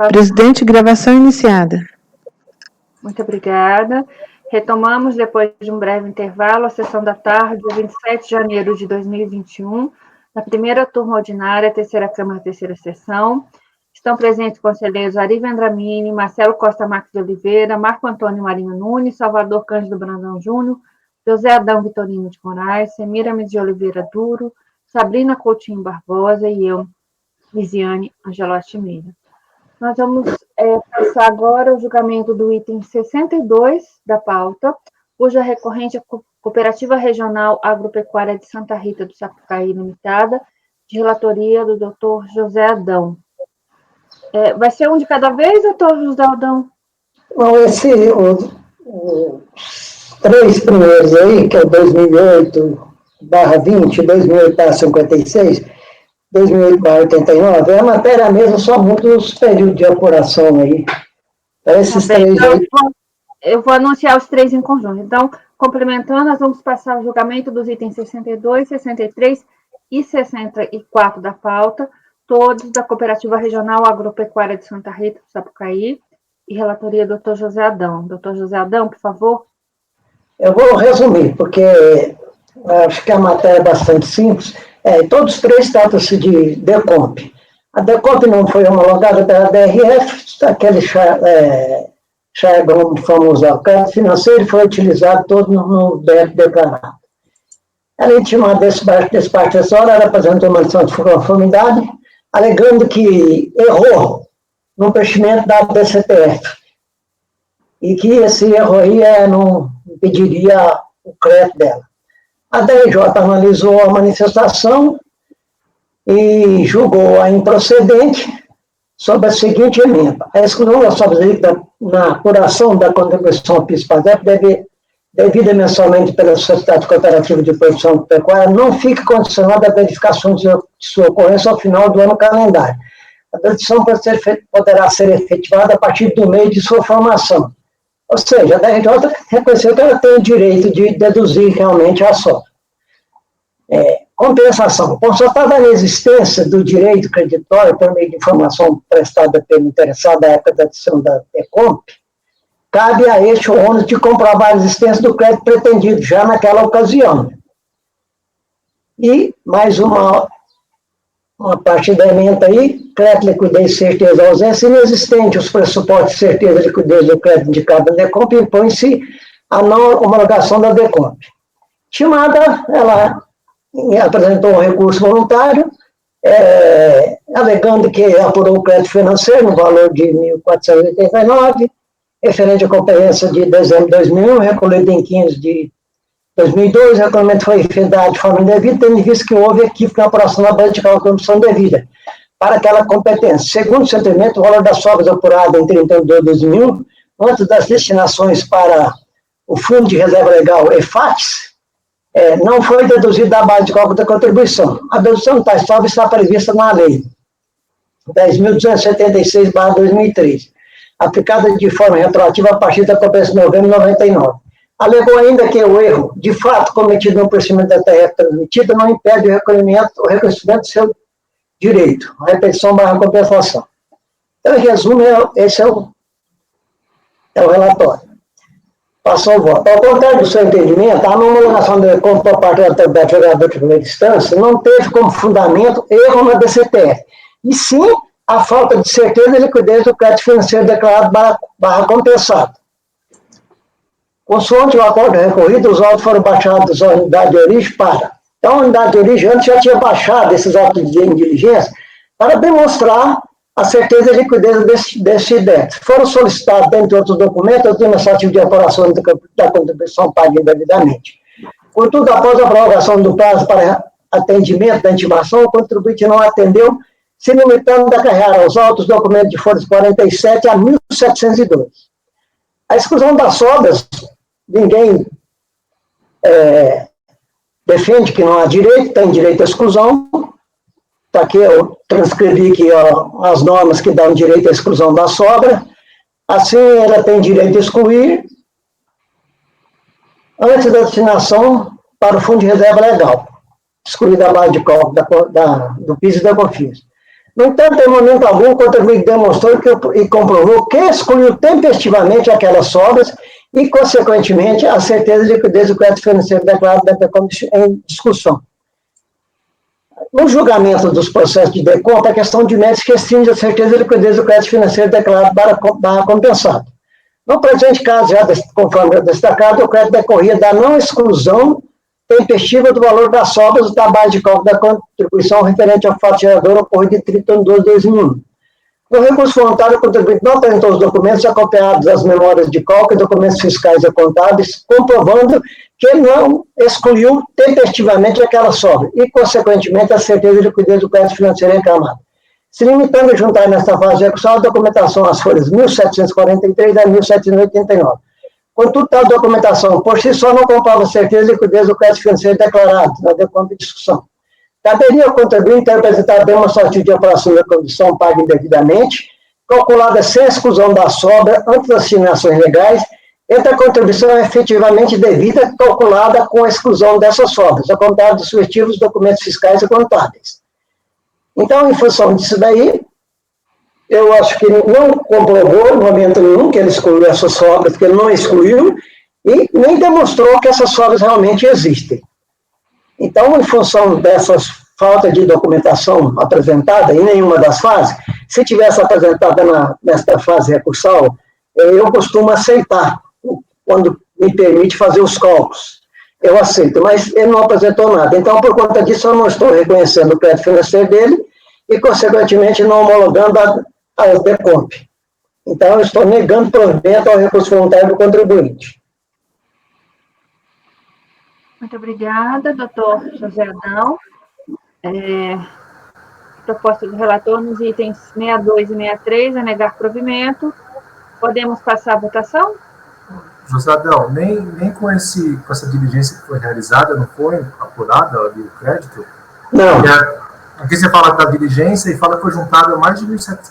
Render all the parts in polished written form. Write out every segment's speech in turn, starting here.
Presidente, gravação iniciada. Muito obrigada. Retomamos, depois de um breve intervalo, a sessão da tarde, dia 27 de janeiro de 2021, na primeira turma ordinária, terceira Câmara, terceira sessão. Estão presentes conselheiros Ari Vendramini, Marcelo Costa Marques de Oliveira, Marco Antônio Marinho Nunes, Salvador Cândido Brandão Júnior, José Adão Vitorino de Moraes, Semiramis de Oliveira Duro, Sabrina Coutinho Barbosa e eu, Lisiane Angelotti Meira. Nós vamos passar agora o julgamento do item 62 da pauta, cuja recorrente é a Cooperativa Regional Agropecuária de Santa Rita do Sapucaí Limitada, de relatoria do Dr. José Adão. Vai ser um de cada vez, doutor José Adão? Não, os três primeiros aí, que é o 2008/20, 2008/56, 2008/89, é a matéria mesmo, só muda os períodos de apuração aí. Então, esses três aí. Eu vou anunciar os três em conjunto. Então, complementando, nós vamos passar o julgamento dos itens 62, 63 e 64 da pauta, todos da Cooperativa Regional Agropecuária de Santa Rita do Sapucaí, e relatoria do Dr. José Adão. Dr. José Adão, por favor. Eu vou resumir, porque acho que a matéria é bastante simples. Todos os três tratam-se de DECOMP. A DECOMP não foi homologada pela DRF, aquele jargão famoso, o crédito financeiro foi utilizado todo no débito declarado. Ela intimada desse parte assessora, ela apresentou uma lição de conformidade, alegando que errou no preenchimento da DCTF, e que esse erro aí não impediria o crédito dela. A DRJ analisou a manifestação e julgou-a improcedente sob a seguinte emenda: a exclusão da sobra líquida na apuração da contribuição PIS/PASEP devida mensalmente pela Sociedade Cooperativa de Produção Pecuária não fica condicionada à verificação de sua ocorrência ao final do ano calendário. A dedução poderá ser efetivada a partir do meio de sua formação. Ou seja, a DRJ reconheceu que ela tem o direito de deduzir realmente a sobra. Compensação. Constatada a existência do direito creditório por meio de informação prestada pelo interessado à época da edição da DECOMP, cabe a este o ônus de comprovar a existência do crédito pretendido já naquela ocasião. E mais uma parte da emenda aí: crédito, liquidez, certeza, ausência inexistente. Os pressupostos de certeza e liquidez do crédito indicado na DECOMP impõe-se a não homologação da DECOMP. Estimada, ela apresentou um recurso voluntário, alegando que apurou o crédito financeiro no valor de R$ 1.489, referente à competência de dezembro de 2001, recolhido em 15 de 2002, o recolhimento foi efetuado de forma indevida, tendo em vista que houve equívoco na apuração da base de cálculo devida para aquela competência. Segundo o seu entendimento, o valor das sobras apuradas em 31 de 2001, antes das destinações para o Fundo de Reserva Legal, EFATS, não foi deduzido da base de cálculo da contribuição. A dedução de tais sobras está prevista na Lei 10.276/2003, aplicada de forma retroativa a partir da competência de novembro de 99. Alegou ainda que o erro, de fato, cometido no procedimento da TRF transmitida, não impede o reconhecimento do seu direito, a repetição/compensação. Então, em resumo, esse é o relatório. Passou o voto. Ao contrário do seu entendimento, a não homologação da DECOMP por parte da advogada de primeira instância não teve como fundamento erro na DCTF, e sim a falta de certeza e liquidez do crédito financeiro declarado barra compensado. Consoante o acordo recorrido, os autos foram baixados à unidade de origem Então, a unidade de origem antes já tinha baixado esses autos de diligência para demonstrar a certeza e liquidez desse débito. Foram solicitados, dentre outros documentos, o demonstrativo de apuração da contribuição paga indevidamente. Contudo, após a prorrogação do prazo para atendimento da intimação, o contribuinte não atendeu, se limitando a acarrear aos autos documentos de folhas 47 a 1.702. A exclusão das sobras, ninguém defende que não há direito, tem direito à exclusão. Está aqui, eu transcrevi aqui as normas que dão direito à exclusão da sobra. Assim, ela tem direito a excluir antes da destinação para o Fundo de Reserva Legal, excluir da base de cálculo do PIS e da COFINS. No entanto, em momento algum, o contribuinte demonstrou e comprovou que excluiu tempestivamente aquelas sobras e, consequentemente, a certeza de liquidez do crédito financeiro declarado da DECOMP em discussão. No julgamento dos processos de DECOMP, a questão de méritos restringe a certeza de liquidez do crédito financeiro declarado para compensado. No presente caso, já conforme destacado, o crédito decorria da não exclusão tempestiva do valor das sobras da base de cálculo da contribuição referente ao fato gerador ocorrido em 31/12/2001. No recurso voluntário, o contribuinte não apresentou os documentos acompanhados das memórias de cálculo e documentos fiscais e contábeis, comprovando que ele não excluiu tempestivamente aquela sobra e, consequentemente, a certeza de liquidez do crédito financeiro reclamado, se limitando a juntar nesta fase de execução a documentação às folhas 1743 a 1789. Contudo, tal documentação, por si só, não comprova a certeza de liquidez do crédito financeiro declarado na DECOMP de discussão. Caberia ao contribuinte ter apresentado demonstrativo de operação da condição paga indevidamente, calculada sem exclusão da sobra antes das assignações legais, entre a contribuição efetivamente devida, calculada com a exclusão dessas sobras, acompanhado dos respectivos documentos fiscais e contábeis. Então, em função disso daí, eu acho que ele não comprovou, no momento nenhum, que ele excluiu essas sobras, que ele não excluiu, e nem demonstrou que essas sobras realmente existem. Então, em função dessas faltas de documentação apresentada em nenhuma das fases, se tivesse apresentada nesta fase recursal, eu costumo aceitar, quando me permite fazer os cálculos. Eu aceito, mas ele não apresentou nada. Então, por conta disso, eu não estou reconhecendo o crédito financeiro dele e, consequentemente, não homologando a DECOMP. Então, eu estou negando provimento ao recurso voluntário do contribuinte. Muito obrigada, doutor José Adão. Proposta do relator nos itens 62 e 63, a negar provimento. Podemos passar a votação? José Adão, nem com essa diligência que foi realizada, não foi apurada ali o crédito? Não. Aqui você fala da diligência e fala que foi juntada mais de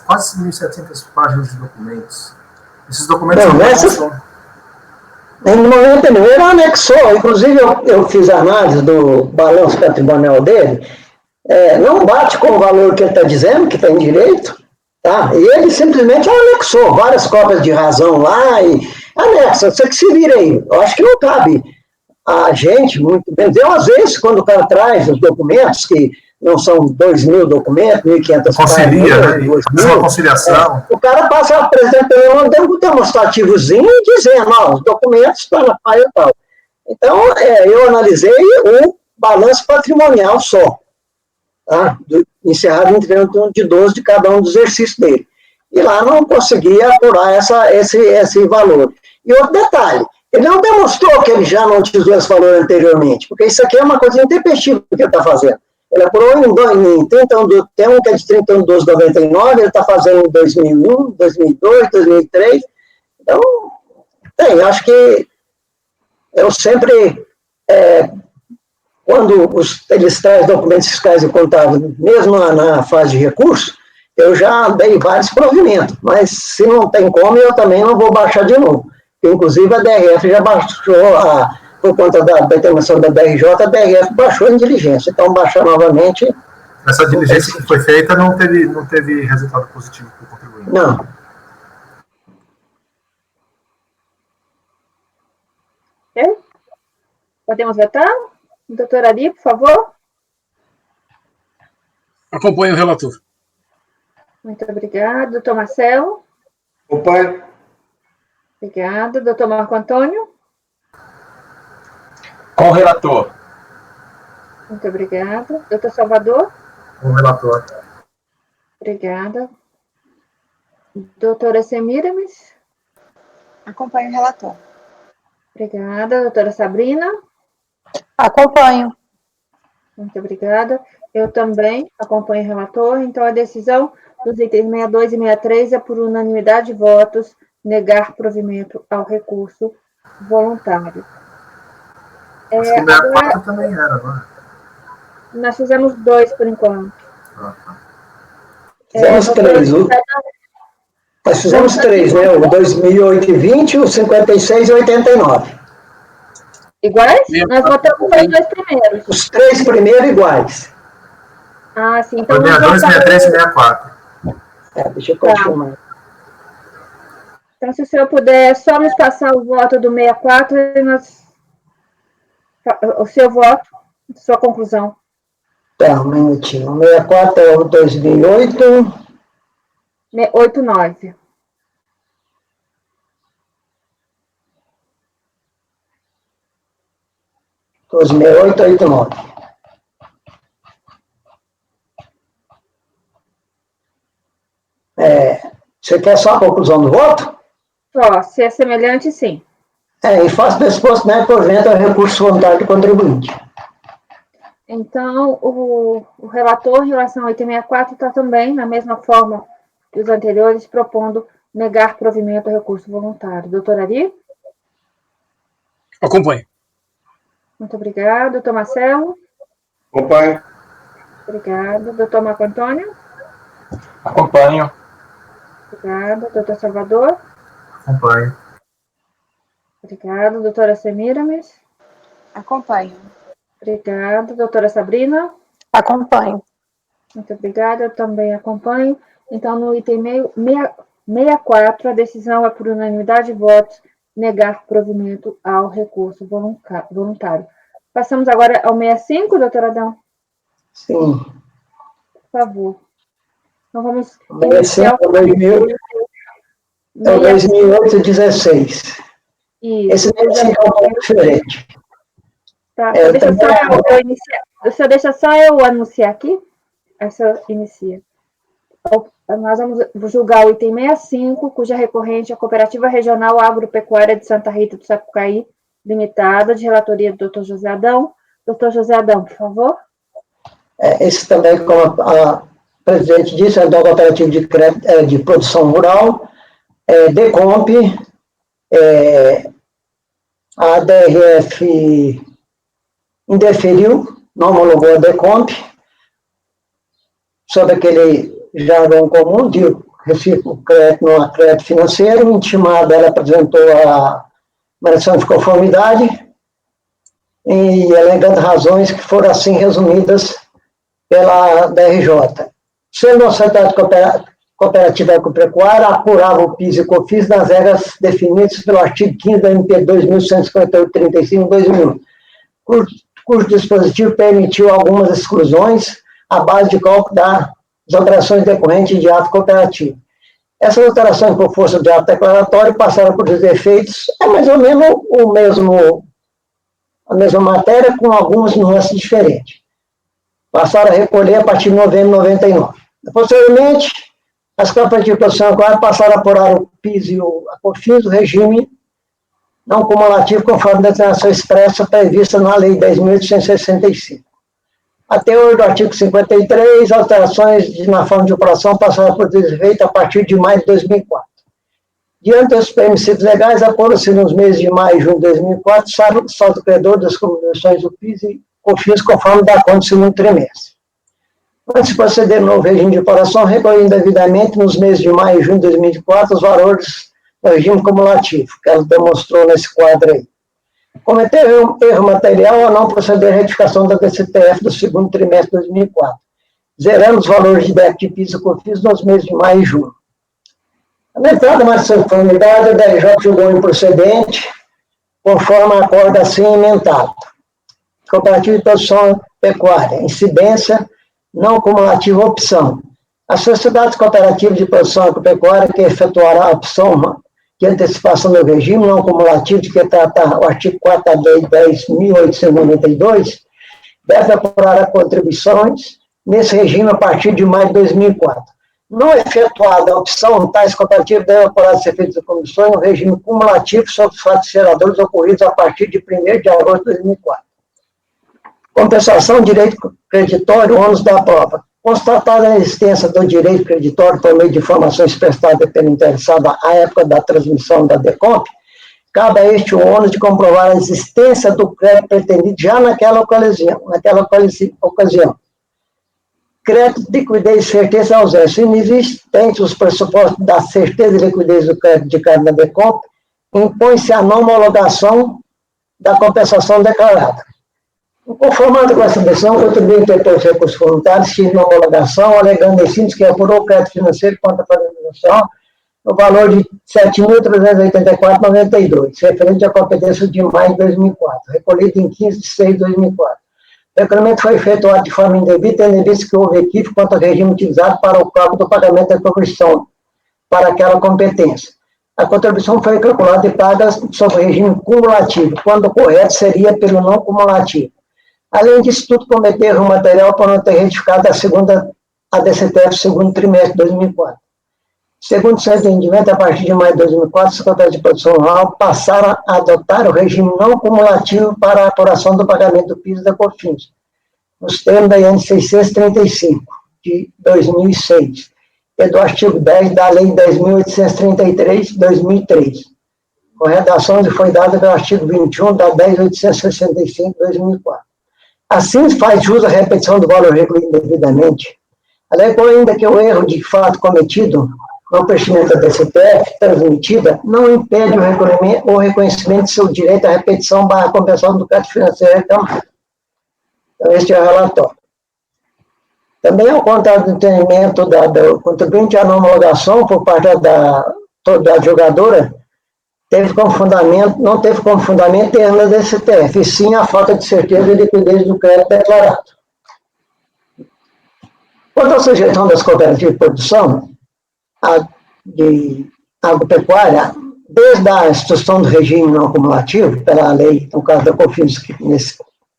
quase 1.700 páginas de documentos. Esses documentos no momento nenhum, ele anexou, inclusive eu fiz a análise do balanço patrimonial dele, não bate com o valor que ele está dizendo, que tem direito, tá? E ele simplesmente anexou várias cópias de razão lá e anexa, você que se vira aí. Eu acho que não cabe a gente, muito bem. Eu, às vezes, quando o cara traz os documentos, que não são 2.000 documentos, 1.500 concilia, né? Faz uma conciliação. O cara passa apresentando um demonstrativozinho e dizendo, os documentos estão na paia e tal. Então, eu analisei o balanço patrimonial só, tá? Encerrado em 31 de 12 de cada um dos exercícios dele. E lá não conseguia apurar esse valor. E outro detalhe, ele não demonstrou que ele já não utilizou esse valor anteriormente, porque isso aqui é uma coisa intempestiva que ele está fazendo. Ele apurou em 31, tem um que é de 31/12/99, ele está fazendo em 2001, 2002, 2003. Então, acho que eu sempre, quando eles trazem documentos fiscais e contábeis, mesmo na fase de recurso, eu já dei vários provimentos, mas se não tem como, eu também não vou baixar de novo. Inclusive, a DRF já baixou, por conta da intervenção da DRJ, a DRF baixou em diligência. Então, baixar novamente... Essa diligência que foi feita não teve resultado positivo para o contribuinte? Não. Ok? Podemos votar? Doutora Ari, por favor. Acompanho o relator. Muito obrigada. Doutor Marcelo? Acompanho. Obrigada. Doutor Marco Antônio? Com o relator. Muito obrigada. Doutor Salvador? Com o relator. Obrigada. Doutora Semiramis? Acompanho o relator. Obrigada. Doutora Sabrina? Acompanho. Muito obrigada. Eu também acompanho o relator. Então, a decisão dos itens 62 e 63 é por unanimidade de votos negar provimento ao recurso voluntário. Acho que 64 também era, não é? Nós fizemos 2 por enquanto. Fizemos 3, nós fizemos 3, né? O 2008 o 56 e o 89. Iguais? Nós votamos os 2 primeiros. Os 3 primeiros iguais. Ah, sim. Então, Foi 62, 63 e 64. Deixa eu confirmar. Então, se o senhor puder só nos passar o voto do 64, o seu voto, sua conclusão. Tá, um minutinho. 64 é o 2008. 89. Os 68, 89. Você quer só a conclusão do voto? Só, se é semelhante, sim. Em face do exposto, né, porventura, recurso voluntário do contribuinte. Então, o relator, em relação ao item 64, está também, na mesma forma que os anteriores, propondo negar provimento ao recurso voluntário. Doutor Ari? Acompanho. Muito obrigada. Doutor Marcelo? Acompanho. Obrigada. Doutor Marco Antônio? Acompanho. Obrigada. Doutor Salvador? Acompanho. Obrigada. Doutora Semiramis? Acompanho. Obrigada. Doutora Sabrina? Acompanho. Muito obrigada, eu também acompanho. Então, no item 64, a decisão é por unanimidade de votos negar provimento ao recurso voluntário. Passamos agora ao 65, doutor Adão? Sim. Por favor. Então, vamos 65 é 2008, 16. Isso. Esse é um pouco diferente. Tá, deixa só eu anunciar aqui. Essa inicia. Nós vamos julgar o item 65, cuja recorrente é a Cooperativa Regional Agropecuária de Santa Rita do Sapucaí, limitada, de relatoria do Dr. José Adão. Dr. José Adão, por favor. Esse também, como a presidente disse, é da Cooperativa de Produção Rural, DECOMP, a DRF indeferiu, não homologou a DECOMP, sob aquele jargão comum de recíproco crédito não há crédito financeiro, intimada, ela apresentou a variação de conformidade e alegando razões que foram assim resumidas pela DRJ. Sendo uma sociedade cooperativa agropecuária, apurava o PIS e COFINS nas regras definidas pelo artigo 15 da MP 2158/35/2001, cujo dispositivo permitiu algumas exclusões à base de cálculo das alterações decorrentes de ato cooperativo. Essas alterações por força de ato declaratório passaram por os efeitos, mais ou menos a mesma matéria, com algumas nuances diferentes. Passaram a recolher a partir de novembro de 99. Posteriormente, as cooperativas de produção agropecuária passaram a apurar o PIS e a COFINS, o regime não cumulativo, conforme a determinação expressa prevista na Lei 10.865. Até hoje, do artigo 53, alterações na forma de operação passaram por efeito a partir de maio de 2004. Diante dos princípios legais, apurou-se nos meses de maio e junho de 2004, saldo credor das contribuições do PIS e COFINS, conforme da conta do segundo trimestre. Antes de proceder no novo regime de operação, recolhendo devidamente nos meses de maio e junho de 2004 os valores do regime cumulativo, que ela demonstrou nesse quadro aí. Cometeu erro material ao não proceder à retificação da DCTF do segundo trimestre de 2004, zerando os valores de débito de PIS e COFINS nos meses de maio e junho. Na entrada mais de conformidade, a DRJ julgou improcedente, conforme a acordo assim emendado. Cooperativa de produção pecuária, incidência não cumulativa opção. As sociedades cooperativas de produção agropecuária que efetuará a opção de antecipação do regime não cumulativo de que trata o artigo 4 da Lei 10.892, deve apurar as contribuições nesse regime a partir de maio de 2004. Não efetuada a opção, tais cooperativas devem apurar os efeitos da comissão no regime cumulativo sobre os fatos geradores ocorridos a partir de 1º de agosto de 2004. Compensação, direito creditório, ônus da prova. Constatada a existência do direito creditório por meio de informações prestadas pelo interessado à época da transmissão da DECOMP, cabe a este o ônus de comprovar a existência do crédito pretendido já naquela ocasião. Crédito, liquidez, certeza, ausência. Inexistentes os pressupostos da certeza e liquidez do crédito indicado na DECOMP, impõe-se a não homologação da compensação declarada. Conformado com essa decisão, contribuinte interpôs recurso voluntário, estive na homologação, alegando em síntese que apurou o crédito financeiro contra a padronização no valor de R$ 7.384,92, referente à competência de maio de 2004, recolhido em 15 de 6 de 2004. O requerimento foi efetuado de forma indevida, tendo em vista que houve equívoco quanto ao regime utilizado para o cálculo do pagamento da contribuição para aquela competência. A contribuição foi calculada e paga sob o regime cumulativo, quando o correto seria pelo não cumulativo. Além disso, tudo cometeu erro material por não ter retificado a DCTF segundo trimestre de 2004. Segundo seu entendimento, a partir de maio de 2004, os secretários de produção rural passaram a adotar o regime não cumulativo para a apuração do pagamento do PIS e da COFINS, nos termos da IN 635, de 2006, e do artigo 10 da Lei 10.833, de 2003. Com redação que foi dada pelo artigo 21 da 10.865, de 2004. Assim, faz jus à repetição do valor recolhido indevidamente, alegou ainda que o erro de fato cometido no preenchimento da DCTF transmitida não impede o reconhecimento de seu direito à repetição / compensação do crédito financeiro reclamado. Então, este é o relatório. Também, ao contrário do entendimento do contribuinte, a não homologação por parte da jogadora não teve como fundamento erro na DCTF, e sim a falta de certeza e liquidez do crédito declarado. Quanto à sujeição das cooperativas de produção de agropecuária, desde a instituição do regime não acumulativo, pela lei, no caso da COFINS,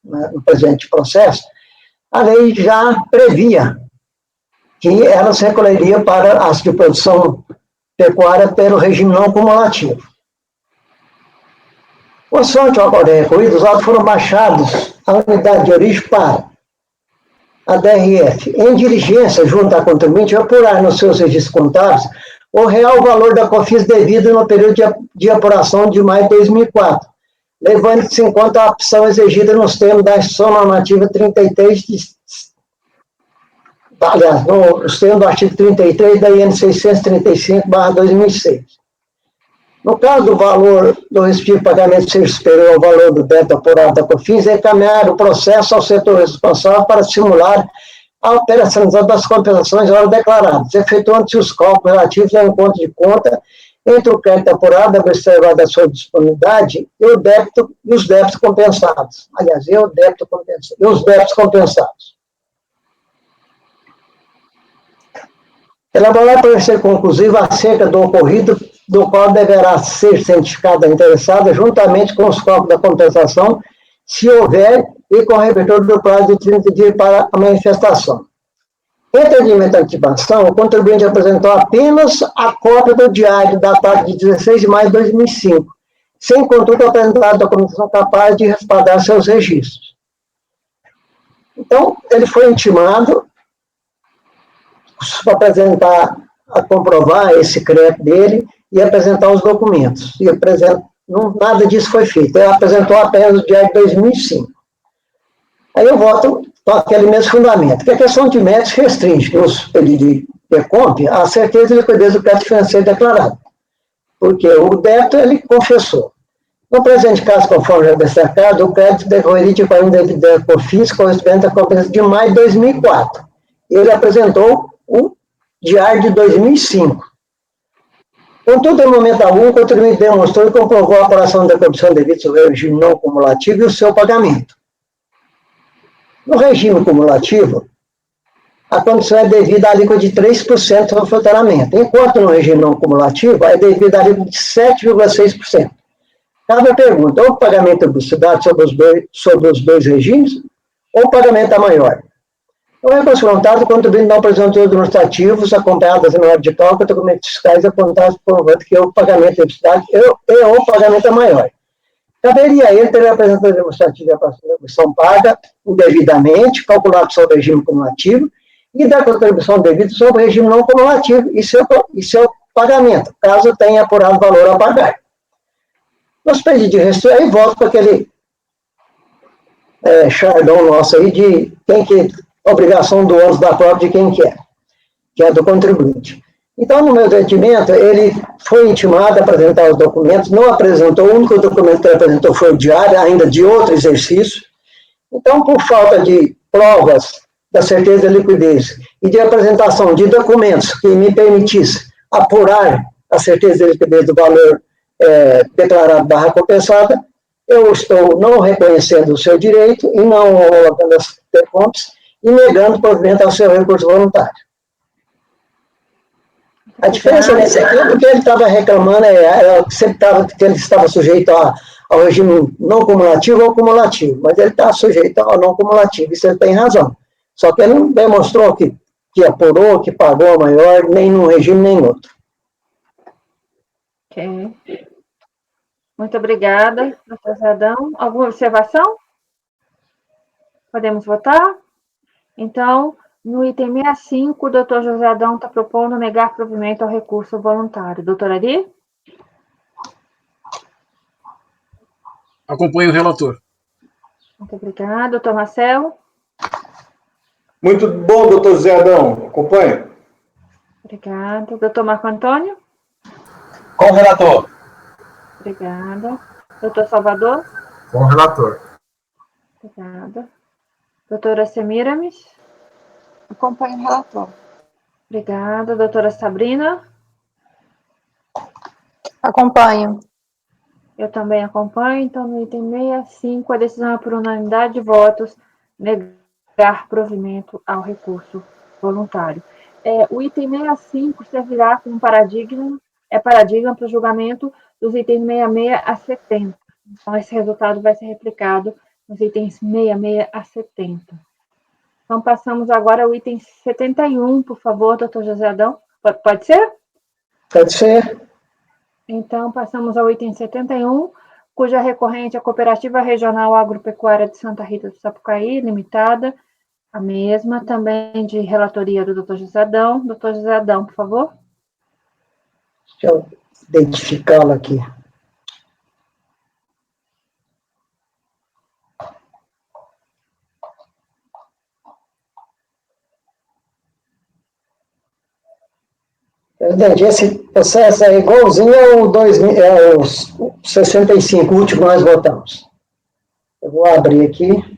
no presente processo, a lei já previa que elas recolheriam para as de produção pecuária pelo regime não cumulativo. Consoante o acordo recolhido, os autos foram baixados à unidade de origem para a DRF, em diligência junto à contribuinte, apurar nos seus registros contábeis o real valor da COFINS devido no período de apuração de maio de 2004, levando-se em conta a opção exigida nos termos da Instrução Normativa 33, nos termos do artigo 33 da IN 635/2006. No caso do valor do respectivo pagamento ser superior ao valor do débito apurado da COFINS, encaminhar o processo ao setor responsável para simular a operacionalização das compensações hora declaradas, efetuando-se os cálculos relativos ao encontro de conta entre o crédito apurado, observado a sua disponibilidade, e o débito e os débitos compensados. Aliás, e os débitos compensados. Elaborar parecer conclusivo acerca do ocorrido, do qual deverá ser cientificada a interessada, juntamente com os cálculos da compensação, se houver, e com o repertório do prazo de 30 dias para a manifestação. Em entendimento da antecipação, o contribuinte apresentou apenas a cópia do diário datado de 16 de maio de 2005, sem, contudo, apresentar a documentação capaz de respaldar seus registros. Então, ele foi intimado para apresentar, a comprovar esse crédito dele e apresentar os documentos. E nada disso foi feito. Ele apresentou apenas o diário de 2005. Aí eu volto para aquele mesmo fundamento, que a questão de méritos restringe nos pedidos de PECOMP a certeza de liquidez do crédito financeiro declarado. Porque o débito ele confessou. No presente caso, conforme já destacado, o crédito decorrido de pagamento da COFINS correspondente à compensação de maio de 2004. Ele apresentou o diário de 2005. Contudo, no momento algum, o contribuinte demonstrou e comprovou a apuração da corrupção devida sobre o regime não cumulativo e o seu pagamento. No regime cumulativo, a condição é devida à alíquota de 3% sobre o faturamento, enquanto no regime não cumulativo é devida à alíquota de 7,6%. Cabe a pergunta, ou o pagamento é obstruidade sobre os dois regimes, ou o pagamento é maior? No recurso voluntário, o contribuinte não apresentou demonstrativos acompanhados das menores de cálculo, documentos fiscais apontados provando que o pagamento é obstruidade e o pagamento é maior. Caberia a ele ter apresentado demonstrativo de contribuição paga indevidamente, calculado sobre o regime cumulativo, e da contribuição devida sobre o regime não cumulativo e seu pagamento, caso tenha apurado valor a pagar. Nos pedidos de restrição, aí volta para aquele chardão nosso aí de quem que obrigação do ônus da prova de quem que é do contribuinte. Então, no meu entendimento, ele foi intimado a apresentar os documentos, não apresentou, o único documento que ele apresentou foi o diário, ainda de outro exercício, Então, por falta de provas da certeza de liquidez e de apresentação de documentos que me permitissem apurar a certeza de liquidez do valor declarado barra compensada, eu estou não reconhecendo o seu direito e não homologando as DECOMPs e negando o provimento ao seu recurso voluntário. A diferença nesse aqui é porque ele estava reclamando, que ele estava sujeito ao regime não cumulativo ou cumulativo, mas ele está sujeito ao não cumulativo, isso ele tem razão. Só que ele não demonstrou que apurou, que pagou a maior, nem num regime, nem no outro. Ok. Muito obrigada, doutor José. Alguma observação? Podemos votar? Então, no item 65, o doutor José Adão está propondo negar provimento ao recurso voluntário. Doutora Ari? Acompanho o relator. Muito obrigada. Doutor Marcelo? Muito bom, doutor Zé Adão. Acompanho. Obrigada. Doutor Marco Antônio? Com o relator. Obrigada. Doutor Salvador? Com o relator. Obrigada. Doutora Semiramis? Acompanho o relator. Obrigada. Doutora Sabrina? Acompanho. Eu também acompanho. Então, no item 65, a decisão é por unanimidade de votos negar provimento ao recurso voluntário. O item 65 servirá como paradigma para o julgamento dos itens 66 a 70. Então, esse resultado vai ser replicado nos itens 66 a 70. Então, passamos agora ao item 71, por favor, doutor José Adão. Pode ser? Pode ser. Então, passamos ao item 71, cuja recorrente é a Cooperativa Regional Agropecuária de Santa Rita do Sapucaí, limitada, a mesma, também de relatoria do doutor José Adão. Doutor José Adão, por favor. Deixa eu identificá-lo aqui. Presidente, esse processo é igualzinho ao 65, o último que nós votamos. Eu vou abrir aqui.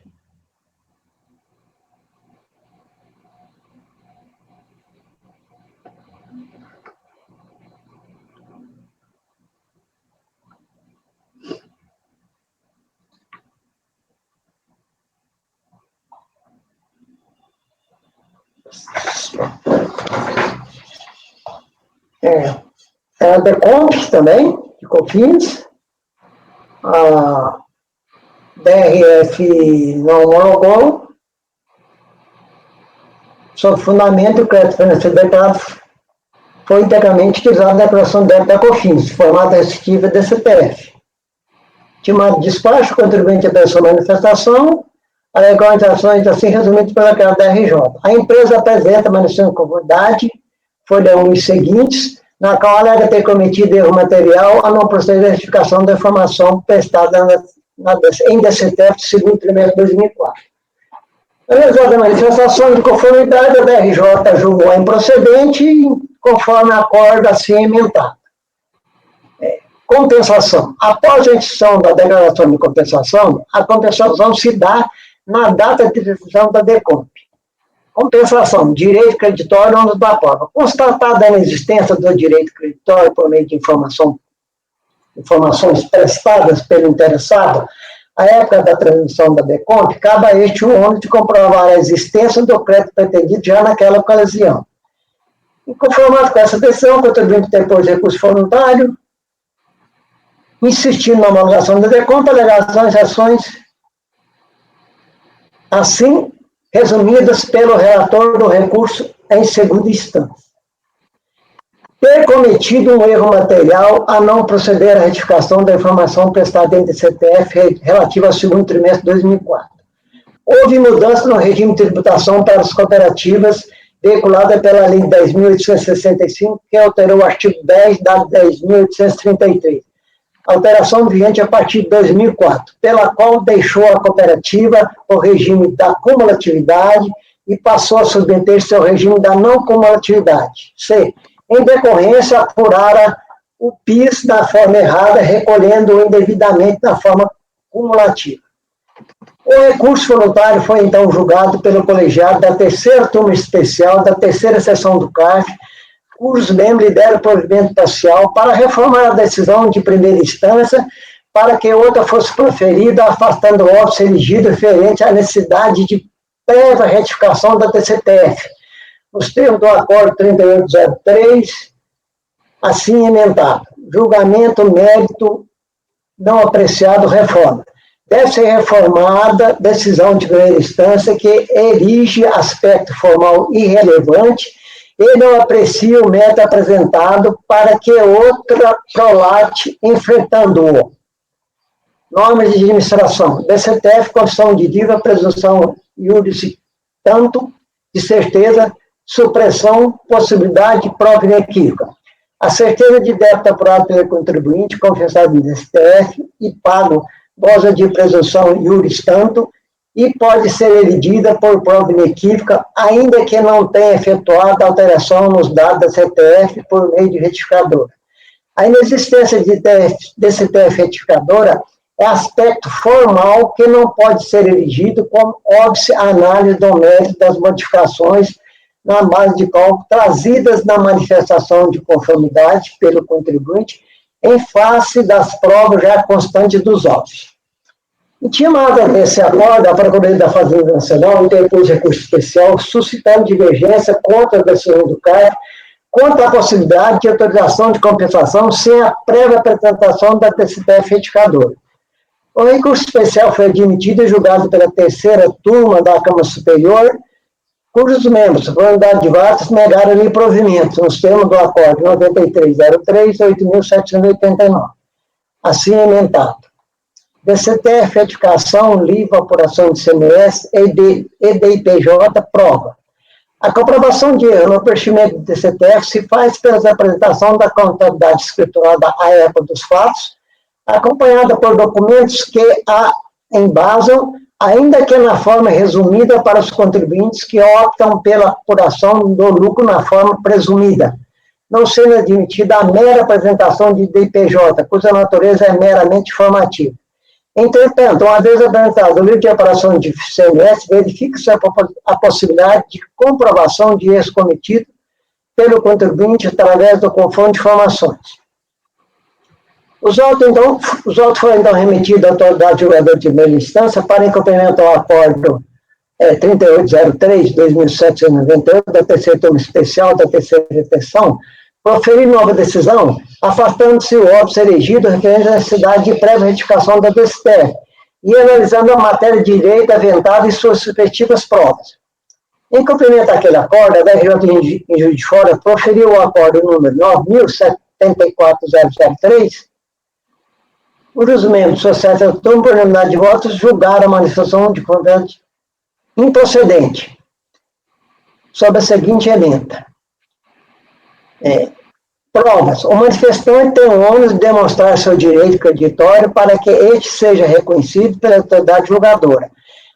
A DECOMP também, de COFINS, a DRF não homologou, sob fundamento, o crédito financeiro declarado foi integralmente utilizado na declaração de débito da COFINS, formato restritivo da CPF. Timado despacho, o contribuinte apresentou manifestação, alegou ações assim resumidas pela DRJ. A empresa apresenta manifestação de conformidade, folha 1 e seguintes, na qual alega ter cometido erro material a não proceder à retificação da informação prestada em DCTF do segundo trimestre de 2004. Realizada a manifestação de conformidade, a DRJ julgou a improcedente, conforme acordo assim emendado. Compensação. Após a extinção da declaração de compensação, a compensação se dá na data de decisão da DECOMP. Compensação, direito creditório ônus da prova. Constatada a existência do direito creditório por meio de informações prestadas pelo interessado, à época da transmissão da DECOMP, cabe a este o ônus de comprovar a existência do crédito pretendido já naquela ocasião. E conformado com essa decisão, o contribuinte depois de recurso voluntário, insistindo na homologação da DECOMP, alegações e ações assim resumidas pelo relator do recurso em segunda instância. Ter cometido um erro material a não proceder à retificação da informação prestada em DCTF relativa ao segundo trimestre de 2004. Houve mudança no regime de tributação para as cooperativas veiculada pela Lei 10.865, que alterou o artigo 10 da 10.833. Alteração vigente a partir de 2004, pela qual deixou a cooperativa o regime da cumulatividade e passou a submeter-se ao regime da não cumulatividade. C. Em decorrência, apurara o PIS da forma errada, recolhendo-o indevidamente na forma cumulativa. O recurso voluntário foi, então, julgado pelo colegiado da terceira turma especial da terceira sessão do CARF, cujos membros lideram o provimento parcial para reformar a decisão de primeira instância para que outra fosse proferida, afastando o óbice elegido referente à necessidade de prévia retificação da TCTF, nos termos do acordo 3803, assim emendado. Julgamento, mérito, não apreciado, reforma. Deve ser reformada decisão de primeira instância que erige aspecto formal irrelevante e não aprecia o mérito apresentado para que outra prolate enfrentando-o. Normas de administração. DCTF, Constituição de dívida, presunção iuris tanto, de certeza, supressão, possibilidade de prova inequívoca. A certeza de débito apurado pelo contribuinte, confessado no DCTF e pago, goza de presunção iuris tanto e pode ser elegida por prova inequívoca, ainda que não tenha efetuado alteração nos dados da CTF por meio de retificador. A inexistência de DCTF retificadora é aspecto formal que não pode ser elegido como óbice à análise do mérito das modificações na base de cálculo trazidas na manifestação de conformidade pelo contribuinte em face das provas já constantes dos óbices. Intimada nesse acordo, a Procuradoria da Fazenda Nacional interpôs recurso especial suscitando divergência contra a decisão do CARF quanto à possibilidade de autorização de compensação sem a prévia apresentação da TCTF retificadora. O recurso especial foi admitido e julgado pela terceira turma da Câmara Superior, cujos membros, por unidade de votos, negaram-lhe provimento, nos termos do acordo 9303 8.789. Assim emendado. DCTF, retificação, livre, apuração de CMS e DIPJ, prova. A comprovação de erro no preenchimento do DCTF se faz pela apresentação da contabilidade escriturada à época dos fatos, acompanhada por documentos que a embasam, ainda que na forma resumida para os contribuintes que optam pela apuração do lucro na forma presumida, não sendo admitida a mera apresentação de DIPJ, cuja natureza é meramente informativa. Entretanto, uma vez apresentado o livro de apuração de CMS, verifica-se a possibilidade de comprovação de erros cometidos pelo contribuinte através do confronto de informações. Os autos foram, então, remetidos à autoridade julgadora de primeira instância para cumprimento ao acordo 3803-2798 da terceira turma especial da terceira sessão, proferir nova decisão, afastando-se o óbice elegido referente à necessidade de prévia retificação da DCTF e analisando a matéria de direito aventada e suas respectivas provas. Em cumprimento àquele acordo, a DRJ em Juiz de Fora proferiu o acordo número 9.074.003, cujos membros sociais da turma, por unanimidade de votos, julgaram a manifestação de convênio improcedente, sob a seguinte emenda. Provas. O manifestante tem o ônus de demonstrar seu direito creditório para que este seja reconhecido pela autoridade julgadora.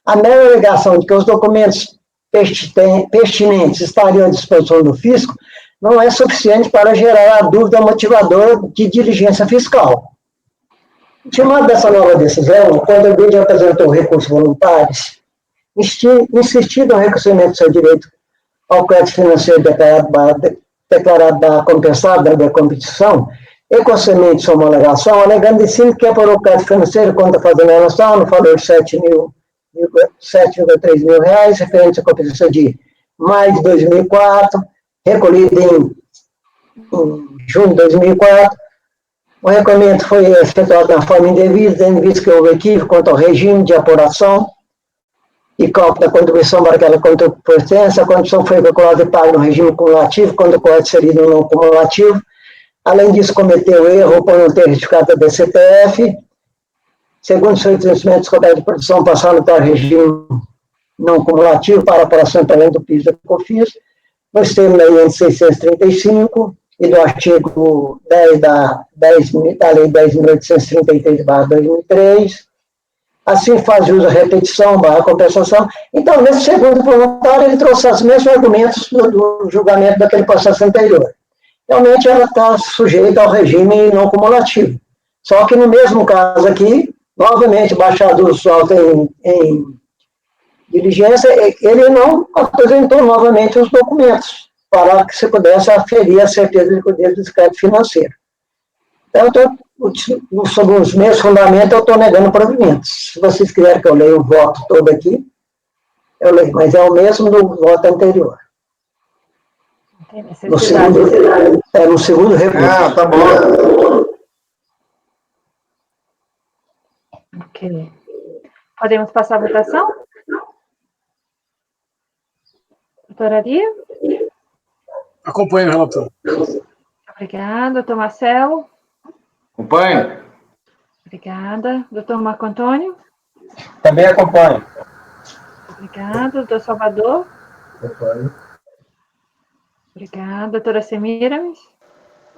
A mera alegação de que os documentos pertinentes estariam à disposição do fisco não é suficiente para gerar a dúvida motivadora de diligência fiscal. Intimado dessa nova decisão, o contribuinte apresentou recursos voluntários, insistindo no reconhecimento do seu direito ao crédito financeiro declarado compensado da competição, e concedimento de sua homologação, alegando em si que apurou o crédito financeiro contra a Fazenda Nacional no valor de R$ 7,3 mil, referente à competição de maio de 2004, recolhido em junho de 2004. O recolhimento foi efetuado na forma indevida, tendo visto que houve equívoco quanto ao regime de apuração e cálculo da contribuição para aquela contrapotência. A contribuição foi calculada e paga no regime cumulativo, quando o corte seria no não cumulativo. Além disso, cometeu erro por não ter retificado a DCTF. Segundo os seus instrumentos de produção, passaram para o regime não cumulativo para a apuração também do PIS e do COFINS, nos termos da IN 635 e do artigo 10 da Lei 10.833/2003. Assim faz uso a repetição, compensação. Então, nesse segundo voluntário, ele trouxe os mesmos argumentos do julgamento daquele processo anterior. Realmente, ela está sujeita ao regime não cumulativo. Só que, no mesmo caso aqui, novamente baixado os autos em diligência, ele não apresentou novamente os documentos para que se pudesse aferir a certeza de poder do crédito financeiro. Então, sobre os meus fundamentos, eu estou negando provimentos. Se vocês quiserem que eu leia o voto todo aqui, eu leio, mas é o mesmo do voto anterior. No segundo recurso. Ah, tá bom. Ok. Podemos passar a votação? Doutora Aria? Acompanho o relator. Obrigada. Doutor Marcelo? Acompanho. Obrigada. Doutor Marco Antônio? Também acompanho. Obrigada. Doutor Salvador? Acompanho. Obrigada. Doutora Semiramis?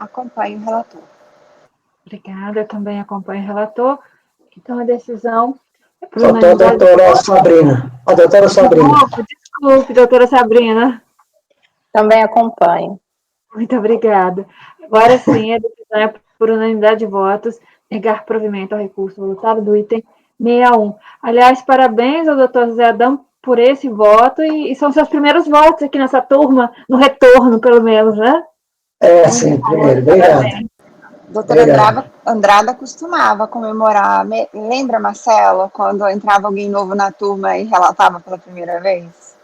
Acompanho o relator. Obrigada. Eu também acompanho o relator. Então, a decisão é por Faltou a unanimidade. doutora Sabrina. A doutora Sabrina. Desculpe, doutora Sabrina. Também acompanho. Muito obrigada. Agora sim, a decisão é por unanimidade de votos, negar provimento ao recurso voluntário do item 61. Aliás, parabéns ao doutor José Adão por esse voto, e são seus primeiros votos aqui nessa turma, no retorno, pelo menos, né? É, sim, primeiro. Obrigado. Doutora Obrigado. Andrada costumava comemorar. Lembra, Marcelo, quando entrava alguém novo na turma e relatava pela primeira vez?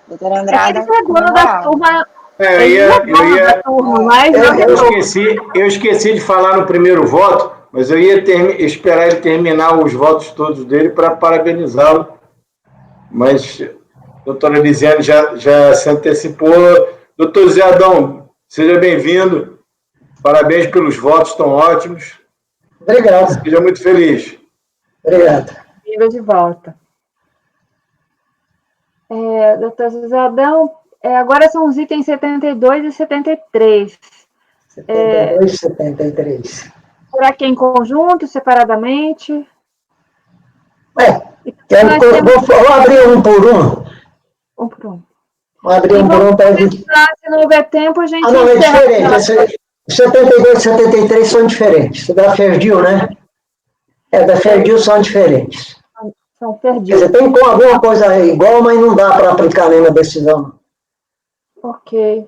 Doutora Andrada Ele é dono da comemorava. turma. É, Ele é dono da turma, mas não Eu retorno. esqueci de falar no primeiro voto, mas eu ia esperar ele terminar os votos todos dele para parabenizá-lo. Mas a doutora Elisiane já se antecipou. Doutor Zé Adão, seja bem-vindo. Parabéns pelos votos tão ótimos. Obrigado. Seja muito feliz. Obrigado. Viva de volta. Doutor José Adão, agora são os itens 72 e 73. 72 e 73. Será que é em conjunto, separadamente? Vou abrir um por um. Um por um. Vou abrir um por um para evitar. Se não houver tempo, a gente... Ah, não, é diferente. 72 e 73 são diferentes. Da Ferdil, né? Da Ferdil são diferentes. São Quer perdidos. dizer, tem alguma coisa igual, mas não dá para aplicar nem na decisão. Ok.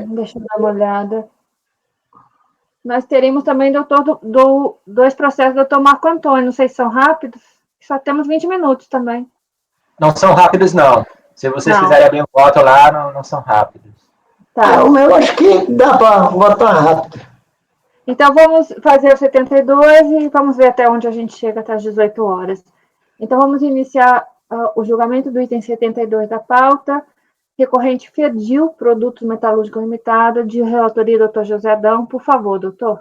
Deixa eu dar uma olhada. Nós teremos também, dois processos do doutor Marco Antônio. Não sei se são rápidos. Só temos 20 minutos também. Não são rápidos, não. Se vocês quiserem abrir um voto lá, não são rápidos. Tá. Eu acho que dá para votar rápido. Então, vamos fazer o 72 e vamos ver até onde a gente chega, até as 18 horas. Então, vamos iniciar o julgamento do item 72 da pauta, recorrente Ferdil, Produtos Metalúrgicos Limitada, de relatoria do Dr. José Adão. Por favor, doutor.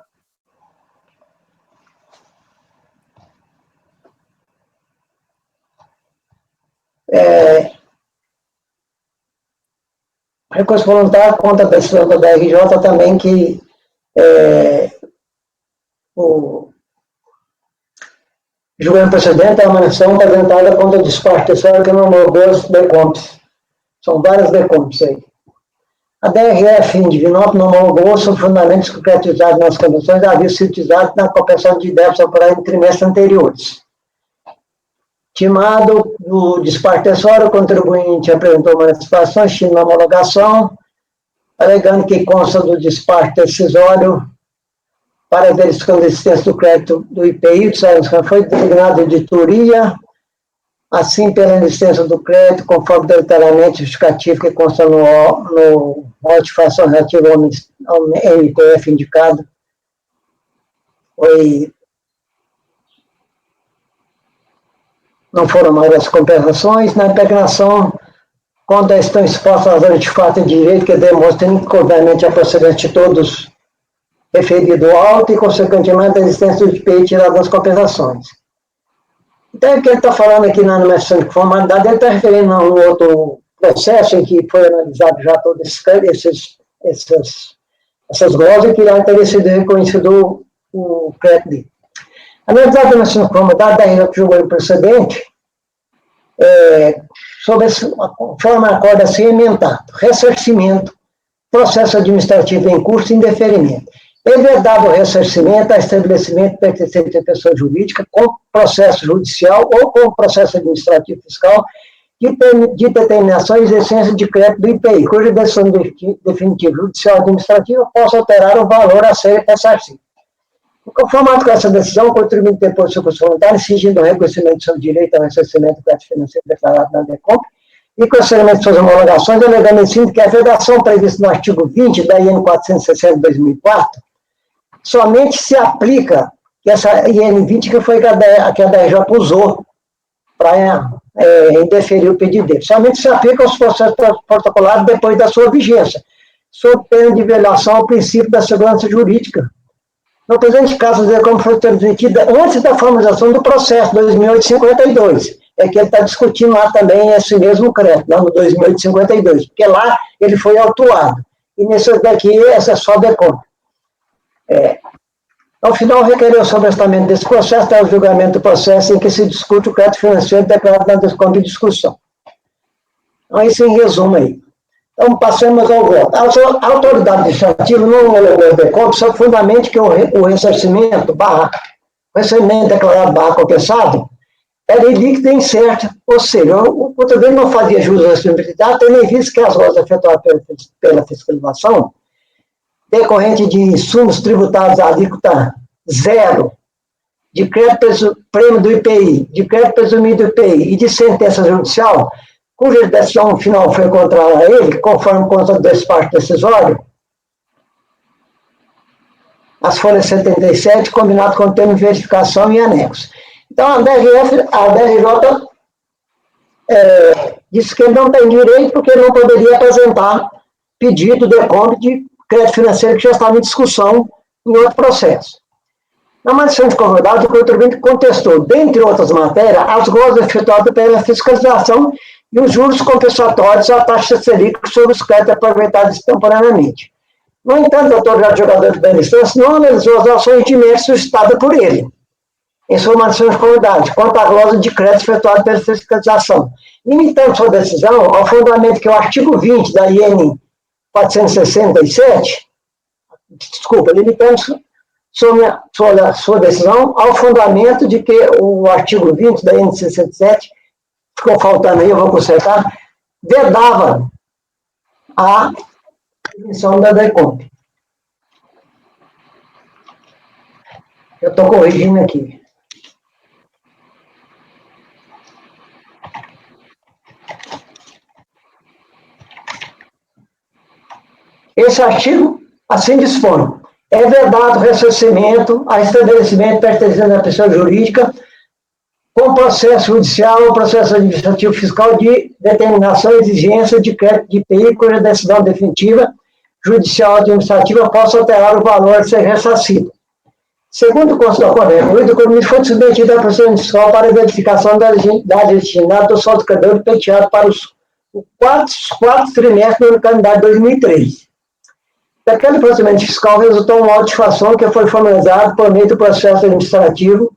Recurso voluntário contra a decisão da BRJ também que o julgamento precedente é uma ação apresentada contra o despacho terceiro que não homologou os decompes. São vários decompes aí. A DRF em Divinópolis não homologou sobre fundamentos concretizados nas convenções haviam sido utilizados na compensação de débitos apurados em trimestres anteriores. Timado do despacho terceiro, o contribuinte apresentou uma antecipação, estima uma homologação, alegando que consta do despacho decisório para verificação da existência do crédito do IPI, foi designado de editoria, assim pela existência do crédito, conforme detalhamento justificativo que consta no notificação relativa ao MPF indicado, não foram mais as compensações, na impregnação, quando estão expostas às razões de fato e de direito que demonstram incompletamente a procedência de todos referido alto e, consequentemente, a existência do IPI tirado das compensações. Então, o que ele está falando aqui na nomeação de conformidade, ele está referindo a um outro processo em que foi analisado já todas essas glosas que já teria sido reconhecido o crédito dele. Analisado a nomeação de conformidade da regra que julgou precedente, sobre a forma acorda assim emendado, ressarcimento, processo administrativo em curso e indeferimento. É vedado o ressarcimento a estabelecimento pertencente à pessoa jurídica com processo judicial ou com processo administrativo fiscal de determinação e exercência de crédito do IPI, cuja decisão definitiva judicial administrativa possa alterar o valor a ser ressarcido. Conformado com essa decisão, o contribuinte depôs seu curso voluntário, exigindo o reconhecimento do seu direito ao ressarcimento do crédito financeiro declarado na DECOMP, e com o de suas homologações, alegando assim que a vedação prevista no artigo 20 da IN 460 de 2004 somente se aplica, que essa IN 20 que foi que a DRJ usou para indeferir o pedido dele, somente se aplica aos processos protocolados depois da sua vigência, sob pena de violação ao princípio da segurança jurídica. No presente caso, a DECOMP foi transmitida antes da formalização do processo 2852, é que ele está discutindo lá também esse mesmo crédito, lá no 2852, porque lá ele foi autuado, e nesse daqui, essa é só DECOMP. Ao final, requereu o sobrestamento desse processo, até o julgamento do processo em que se discute o crédito financeiro declarado na DECOMP em discussão. Então, isso em resumo aí. Então, passamos ao voto. A autoridade administrativa não elevou o DECOMP, só fundamente que o ressarcimento declarado barra compensado era ilíquido e incerto, ou seja, o contribuinte não fazia jus à responsabilidade, tendo em vista que as lojas efetuadas pela fiscalização, decorrente de insumos tributados à alíquota zero, de crédito prêmio do IPI, de crédito presumido do IPI e de sentença judicial, cuja decisão final foi contrária a ele, conforme consta do despacho decisório, as folhas 77, combinado com o termo de verificação e anexo. Então, a DRJ disse que ele não tem direito porque ele não poderia apresentar pedido de compra de crédito financeiro que já estava em discussão em outro processo. Na manifestação de concordado, o contribuinte contestou, dentre outras matérias, as gozas efetuadas pela fiscalização e os juros compensatórios à taxa Selic sobre os créditos aproveitados temporariamente. No entanto, a autoridade jogadora de primeira instância não analisou as ações de mérito suscitadas por ele, em sua manifestação de concordado, quanto à glosa de crédito efetuada pela fiscalização, limitando sua decisão ao fundamento que o artigo 20 da IN 467, limitando sua decisão ao fundamento de que o artigo 20 da IN 67, ficou faltando aí, eu vou consertar, vedava a definição da DECOMP. Eu estou corrigindo aqui. Esse artigo, assim dispõe, é vedado o ressarcimento a estabelecimento pertencente à pessoa jurídica com processo judicial ou processo administrativo fiscal de determinação e exigência de crédito de IPI, cuja decisão definitiva, judicial ou administrativa, possa alterar o valor a ser ressarcido. Segundo o consta da corrente, o documento foi submetido à procedimento fiscal para verificação da legitimidade destinada do saldo credor pleiteado para os quatro trimestres do calendário de 2003. Daquele procedimento fiscal resultou uma auto-de-fação que foi formalizado por meio do processo administrativo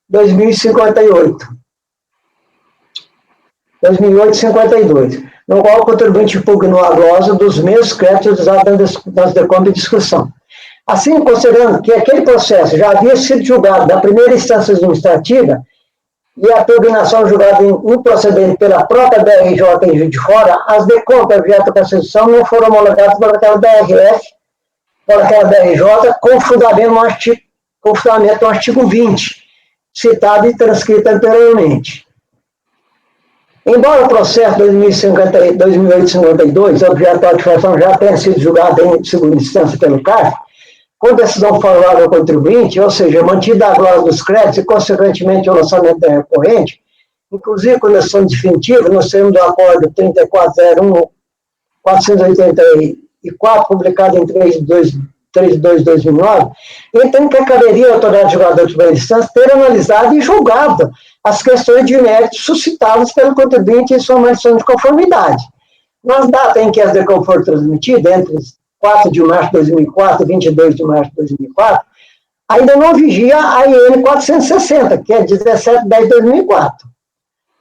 2008-52, no qual o contribuinte pugnou a glosa dos mesmos créditos usados nas DECOMP de discussão. Assim, considerando que aquele processo já havia sido julgado da primeira instância administrativa e a pugnação julgada em procedente pela própria DRJ em Juiz de Fora, as DECOMP objeto da Constituição não foram homologadas por aquela DRF, por aquela DRJ, com fundamento no artigo 20, citado e transcrito anteriormente. Embora o processo 2008-52, objeto da auto-de-fação, já tenha sido julgado em segunda instância pelo CARF, com decisão favorável ao contribuinte, ou seja, mantida a glosa dos créditos e, consequentemente, o lançamento da recorrente, inclusive com decisão definitiva, no termo do acordo 3401-484, publicado em 3/2/2009, entendo que caberia à autoridade julgadora de primeira instância ter analisado e julgado as questões de mérito suscitadas pelo contribuinte em sua manifestação de conformidade. Nas datas em que as DECOMP foram transmitidas, entre 4 de março de 2004 e 22 de março de 2004, ainda não vigia a IN 460, que é 17/10/2004.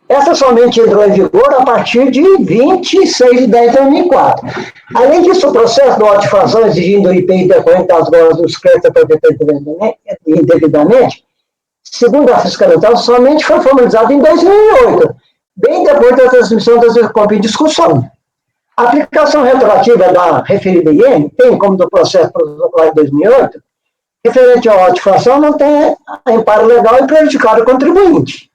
Essa somente entrou em vigor a partir de 26 de 10 de 2004. Além disso, o processo de notificação exigindo o IPI decorrente das glosas dos créditos indevidamente, segundo a fiscalização, somente foi formalizado em 2008, bem depois da transmissão das ECOMP em discussão. A aplicação retroativa da referida IN tem, como do processo protocolar de 2008, referente à notificação, não tem amparo legal e prejudicar o contribuinte.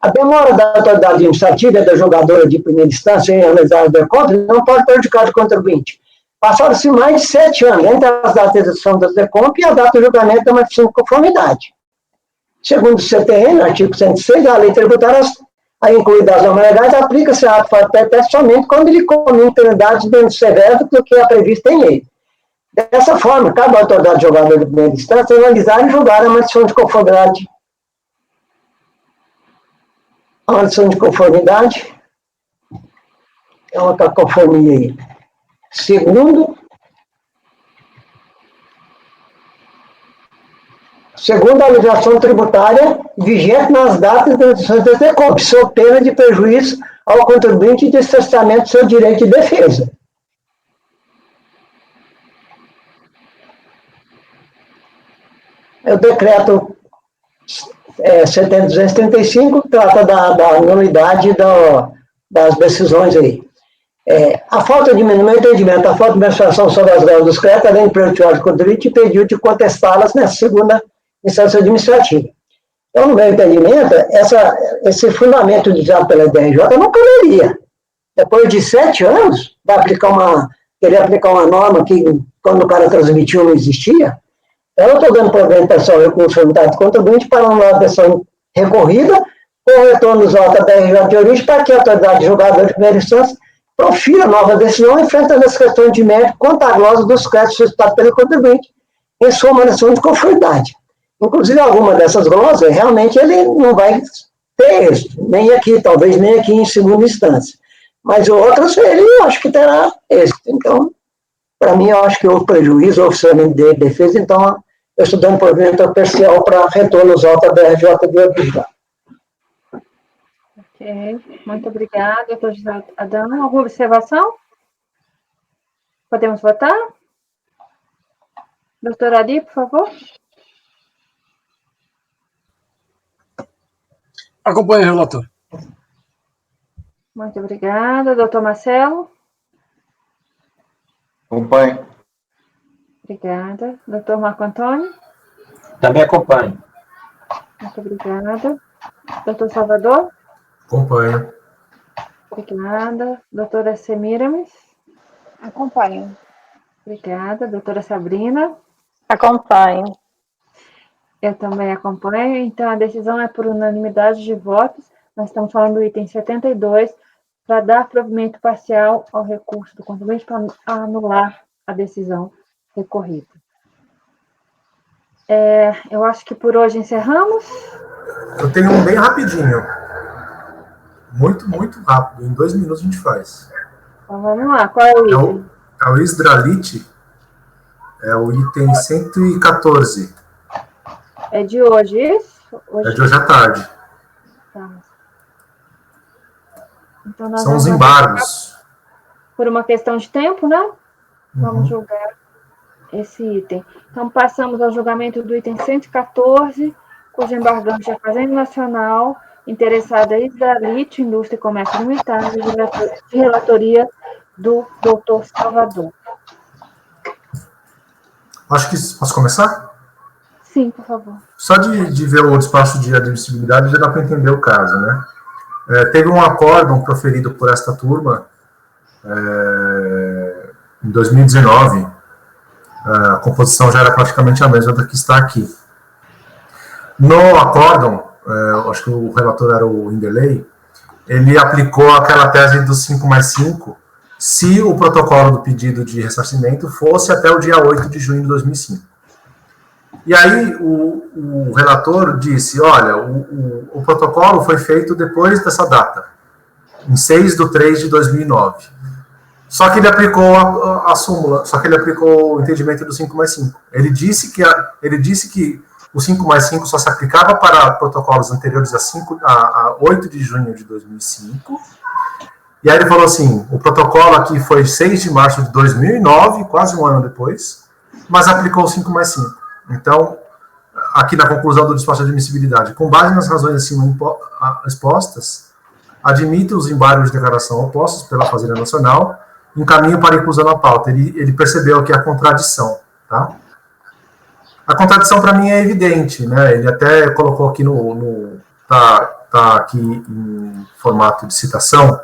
A demora da autoridade administrativa e da julgadora de primeira instância em analisar o DECOMP não pode prejudicar o contribuinte. Passaram-se mais de 7 anos entre as datas de execução das DECOMP e a data de julgamento da manifestação de conformidade. Segundo o CTN, artigo 106, a lei tributária, a incluir das normas legais, aplica-se a ato perpétuo somente quando ele comete penalidades menos severas do que é prevista em lei. Dessa forma, cabe à autoridade julgadora de primeira instância analisar e julgar a manifestação de conformidade. A manifestação de conformidade é uma cacofonia aí. Segundo a legislação tributária vigente nas datas das decisões da DECOMP, sob pena de prejuízo ao contribuinte e de cerceamento do seu direito de defesa. O decreto 7.235 trata da nulidade das decisões aí. A falta de mínimo entendimento, a falta de menstruação sobre as leis dos créditos, além de prejudicar o contribuinte, impediu de contestá-las nessa segunda instância administrativa. Então, no meu entendimento, esse fundamento utilizado pela DRJ não caberia. Depois de 7 anos, querer aplicar uma norma que, quando o cara transmitiu, não existia. Eu estou dando provimento pessoal recurso formalidade do contribuinte para uma versão recorrida, com retorno dos autos da DRJ de origem, para que a autoridade julgadora de primeira instância profira nova decisão enfrentando as questões de mérito quanto à glosa dos créditos solicitados pelo contribuinte em sua manutenção de conformidade. Inclusive, alguma dessas glosas, realmente ele não vai ter êxito, nem aqui, talvez nem aqui em segunda instância. Mas outras, ele acho que terá êxito. Então, para mim, eu acho que houve prejuízo, houve oficiamento de defesa, então eu estou dando provimento especial para retorno aos autos da RJ de origem. Ok, muito obrigada, doutor José Adão. Alguma observação? Podemos votar? Doutor Ari, por favor. Acompanhe, relator. Muito obrigada. Doutor Marcelo? Acompanho. Obrigada. Doutor Marco Antônio? Também acompanho. Muito obrigada. Doutor Salvador? Acompanho. Obrigada. Doutora Semiramis? Acompanho. Obrigada. Doutora Sabrina? Acompanho. Eu também acompanho. Então, a decisão é por unanimidade de votos. Nós estamos falando do item 72, para dar provimento parcial ao recurso do contribuinte para anular a decisão recorrida. Eu acho que por hoje encerramos. Eu tenho um bem rapidinho. Muito, muito rápido. Em 2 minutos a gente faz. Então, vamos lá. Qual é o item? É o Israelite. É o item 114. É de hoje, isso? É de hoje à tarde. Tá. Então, nós São os vamos embargos. por uma questão de tempo, né? Vamos julgar esse item. Então, passamos ao julgamento do item 114, cujo embargante é a Fazenda Nacional, interessada em Israelite, Indústria e Comércio Limitado, de relatoria do doutor Salvador. Acho que posso começar? Sim, por favor. Só de ver o despacho de admissibilidade já dá para entender o caso, né? Teve um acórdão proferido por esta turma em 2019. A composição já era praticamente a mesma da que está aqui. No acórdão, acho que o relator era o Indeley, ele aplicou aquela tese dos 5+5 se o protocolo do pedido de ressarcimento fosse até o dia 8 de junho de 2005. E aí o relator disse, olha, o protocolo foi feito depois dessa data, em 6/3/2009. Só que ele aplicou a súmula, só que ele aplicou o entendimento do 5+5. Ele disse que o 5+5 só se aplicava para protocolos anteriores a 8 de junho de 2005. E aí ele falou assim, o protocolo aqui foi 6 de março de 2009, quase um ano depois, mas aplicou o 5+5. Então, aqui na conclusão do despacho de admissibilidade, com base nas razões acima expostas, admite os embargos de declaração opostos pela Fazenda Nacional, encaminho para inclusão na pauta. Ele percebeu aqui a contradição, tá? A contradição para mim é evidente, né? Ele até colocou aqui tá aqui em formato de citação,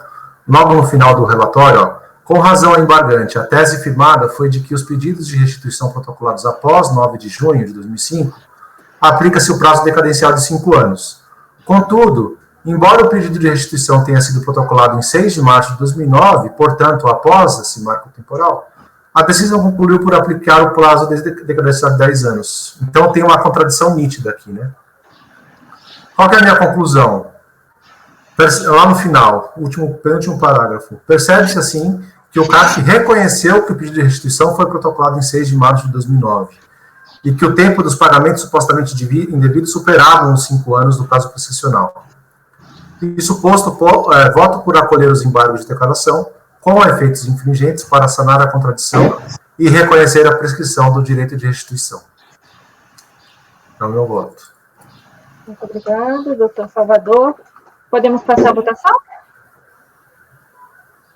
logo no final do relatório, ó, com razão embargante, a tese firmada foi de que os pedidos de restituição protocolados após 9 de junho de 2005 aplica-se o prazo decadencial de 5 anos. Contudo, embora o pedido de restituição tenha sido protocolado em 6 de março de 2009, portanto, após esse marco temporal, a decisão concluiu por aplicar o prazo decadencial de 10 anos. Então, tem uma contradição nítida aqui, né? Qual que é a minha conclusão? Lá no final, penúltimo parágrafo, percebe-se, assim, que o CARF reconheceu que o pedido de restituição foi protocolado em 6 de março de 2009 e que o tempo dos pagamentos supostamente indevidos superavam os 5 anos do prazo prescricional. Isso posto, voto por acolher os embargos de declaração com efeitos infringentes para sanar a contradição e reconhecer a prescrição do direito de restituição. É o meu voto. Muito obrigada, doutor Salvador. Podemos passar a votação?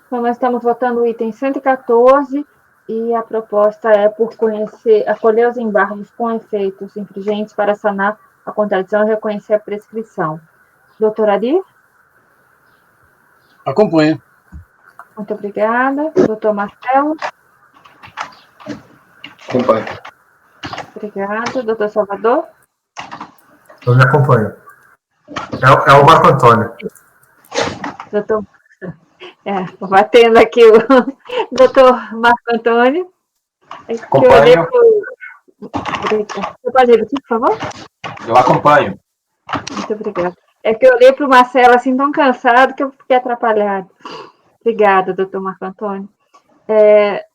Então, nós estamos votando o item 114 e a proposta é por acolher os embargos com efeitos infringentes para sanar a contradição e reconhecer a prescrição. Doutor Ari? Acompanho. Muito obrigada. Doutor Marcelo? Acompanho. Obrigada. Doutor Salvador? Eu me acompanho. É o Marco Antônio. Doutor... batendo aqui o doutor Marco Antônio. Acompanho. Você pode repetir, por favor? Eu acompanho. Muito obrigada. É que eu olhei para o Marcelo assim tão cansado que eu fiquei atrapalhado. Obrigada, doutor Marco Antônio.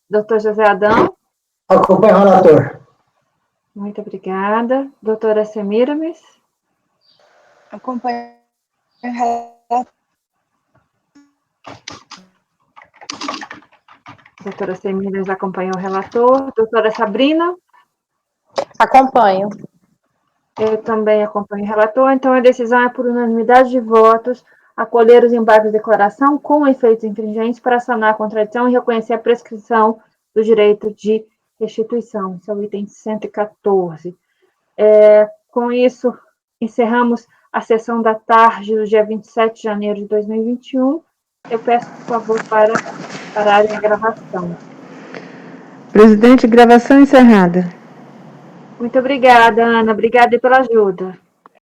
Doutor José Adão? Acompanho o relator. Muito obrigada. Doutora Semiramis? Acompanho o relator. Doutora Semiramis acompanhou o relator. Doutora Sabrina? Acompanho. Eu também acompanho o relator. Então, a decisão é por unanimidade de votos acolher os embargos de declaração com efeitos infringentes para sanar a contradição e reconhecer a prescrição do direito de restituição. Esse é o item 114. Com isso, encerramos a sessão da tarde do dia 27 de janeiro de 2021. Eu peço, por favor, para pararem a gravação. Presidente, gravação encerrada. Muito obrigada, Ana. Obrigada pela ajuda.